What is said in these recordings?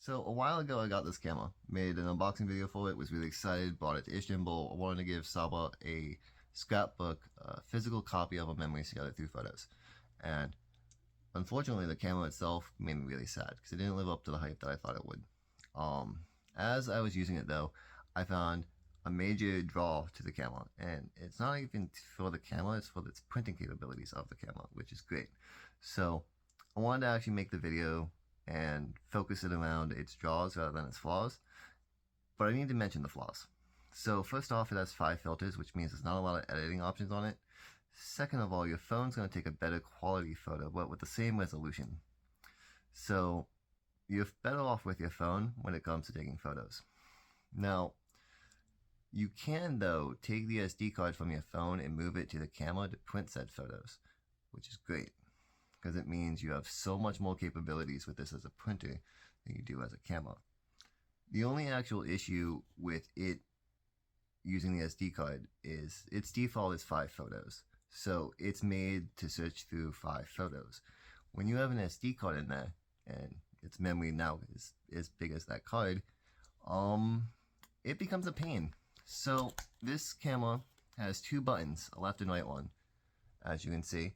So a while ago I got this camera, made an unboxing video for it, was really excited, brought it to Istanbul. I wanted to give Saba a scrapbook, a physical copy of our memories together through photos. And unfortunately the camera itself made me really sad because it didn't live up to the hype that I thought it would. As I was using it though, I found a major draw to the camera, and it's not even for the camera, it's for its printing capabilities of the camera, which is great. So I wanted to actually make the video and focus it around its draws rather than its flaws. But I need to mention the flaws. So first off, it has 5 filters, which means there's not a lot of editing options on it. Second of all, your phone's going to take a better quality photo, but with the same resolution. So you're better off with your phone when it comes to taking photos. Now, you can though take the SD card from your phone and move it to the camera to print said photos, which is great, because it means you have so much more capabilities with this as a printer than you do as a camera. The only actual issue with it using the SD card is its default is 5 photos. So it's made to search through 5 photos. When you have an SD card in there, and its memory now is as big as that card, it becomes a pain. So this camera has 2 buttons, a left and right one, as you can see,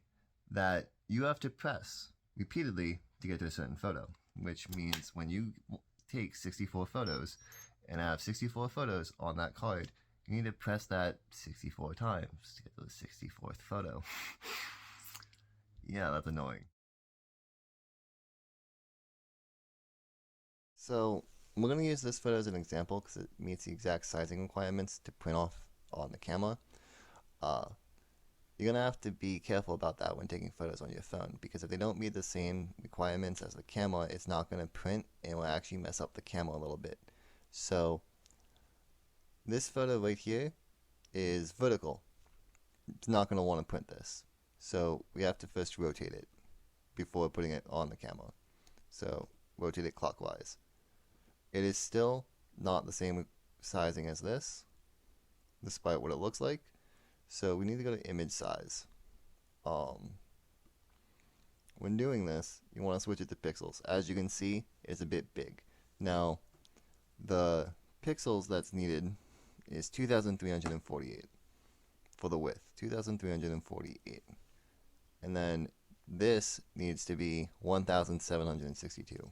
that you have to press repeatedly to get to a certain photo, which means when you take 64 photos and have 64 photos on that card, you need to press that 64 times to get to the 64th photo. Yeah, that's annoying. So we're going to use this photo as an example because it meets the exact sizing requirements to print off on the camera. You're going to have to be careful about that when taking photos on your phone, because if they don't meet the same requirements as the camera, it's not going to print and will actually mess up the camera a little bit. So this photo right here is vertical. It's not going to want to print this. So we have to first rotate it before putting it on the camera. So rotate it clockwise. It is still not the same sizing as this, despite what it looks like. So we need to go to image size. When doing this, you want to switch it to pixels. As you can see, it's a bit big. Now, the pixels that's needed is 2,348 for the width, 2,348. And then this needs to be 1,762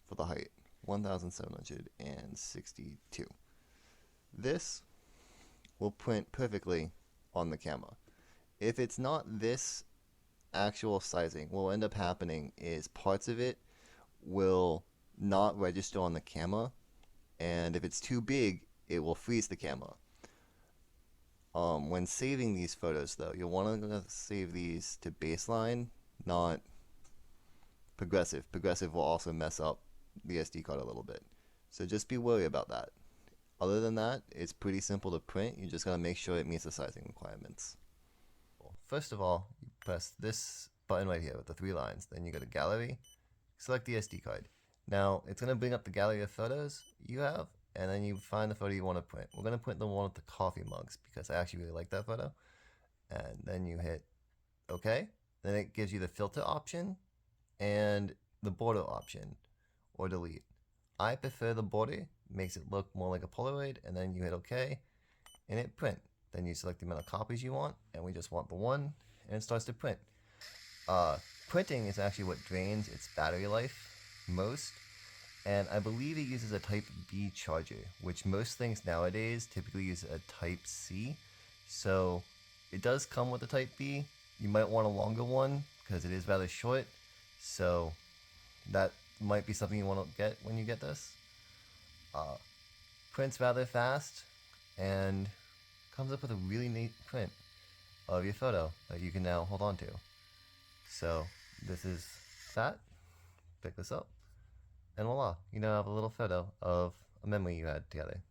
for the height, 1,762. This will print perfectly on the camera. If it's not this actual sizing, what will end up happening is parts of it will not register on the camera, and if it's too big, it will freeze the camera. When saving these photos though, you'll want to save these to baseline, not progressive. Progressive will also mess up the SD card a little bit. So just be wary about that. Other than that, it's pretty simple to print. You just gotta make sure it meets the sizing requirements. First of all, you press this button right here with the 3 lines. Then you go to Gallery, select the SD card. Now, it's gonna bring up the gallery of photos you have, and then you find the photo you want to print. We're gonna print the one with the coffee mugs because I actually really like that photo. And then you hit OK. Then it gives you the filter option and the border option, or delete. I prefer the border, makes it look more like a Polaroid, and then you hit OK, and it print. Then you select the amount of copies you want, and we just want the one, and it starts to print. Printing is actually what drains its battery life most, and I believe it uses a Type B charger, which most things nowadays typically use a Type C. So it does come with a Type B. You might want a longer one because it is rather short, so that might be something you want to get when you get this. Prints rather fast and comes up with a really neat print of your photo that you can now hold on to. So this is that. Pick this up, and voila, you now have a little photo of a memory you had together.